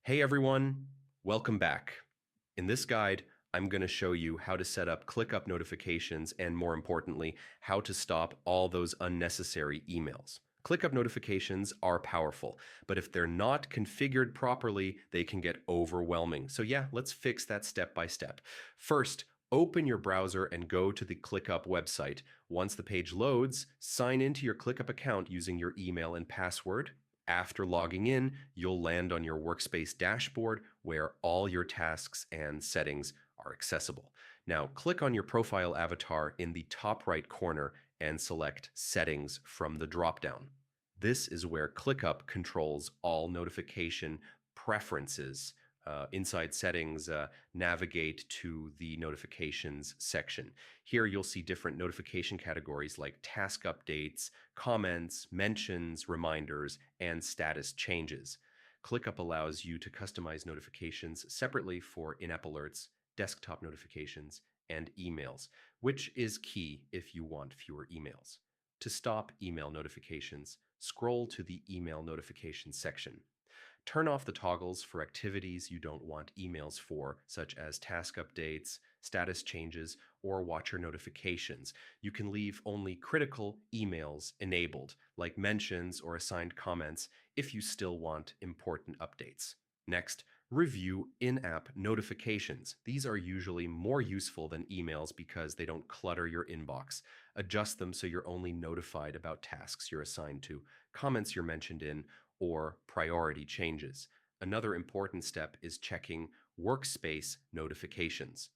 Hey everyone, welcome back. In this guide, I'm going to show you how to set up ClickUp notifications and, more importantly, how to stop all those unnecessary emails. ClickUp notifications are powerful, but if they're not configured properly, they can get overwhelming. So yeah, let's fix that step by step. First, open your browser and go to the ClickUp website. Once the page loads, sign into your ClickUp account using your email and password. After logging in, you'll land on your workspace dashboard where all your tasks and settings are accessible. Now, click on your profile avatar in the top right corner and select Settings from the dropdown. This is where ClickUp controls all notification preferences. Inside Settings, navigate to the Notifications section. Here you'll see different notification categories like task updates, comments, mentions, reminders, and status changes. ClickUp allows you to customize notifications separately for in-app alerts, desktop notifications, and emails, which is key if you want fewer emails. To stop email notifications, scroll to the Email Notifications section. Turn off the toggles for activities you don't want emails for, such as task updates, status changes, or watcher notifications. You can leave only critical emails enabled, like mentions or assigned comments, if you still want important updates. Next, review in-app notifications. These are usually more useful than emails because they don't clutter your inbox. Adjust them so you're only notified about tasks you're assigned to, comments you're mentioned in, or priority changes. Another important step is checking workspace notifications.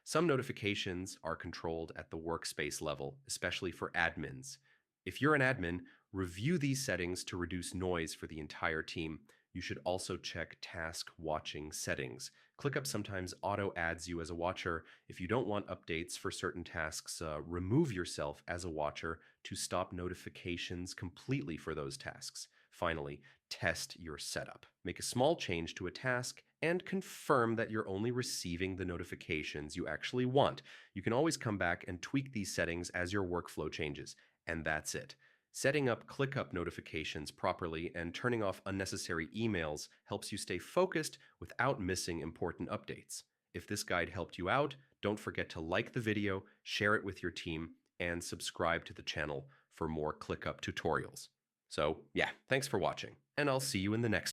Some notifications are controlled at the workspace level, especially for admins. If you're an admin, review these settings to reduce noise for the entire team. You should also check task watching settings. ClickUp sometimes auto adds you as a watcher. If you don't want updates for certain tasks, remove yourself as a watcher to stop notifications completely for those tasks. Finally, test your setup. Make a small change to a task and confirm that you're only receiving the notifications you actually want. You can always come back and tweak these settings as your workflow changes. And that's it. Setting up ClickUp notifications properly and turning off unnecessary emails helps you stay focused without missing important updates. If this guide helped you out, don't forget to like the video, share it with your team, and subscribe to the channel for more ClickUp tutorials. So yeah, thanks for watching, and I'll see you in the next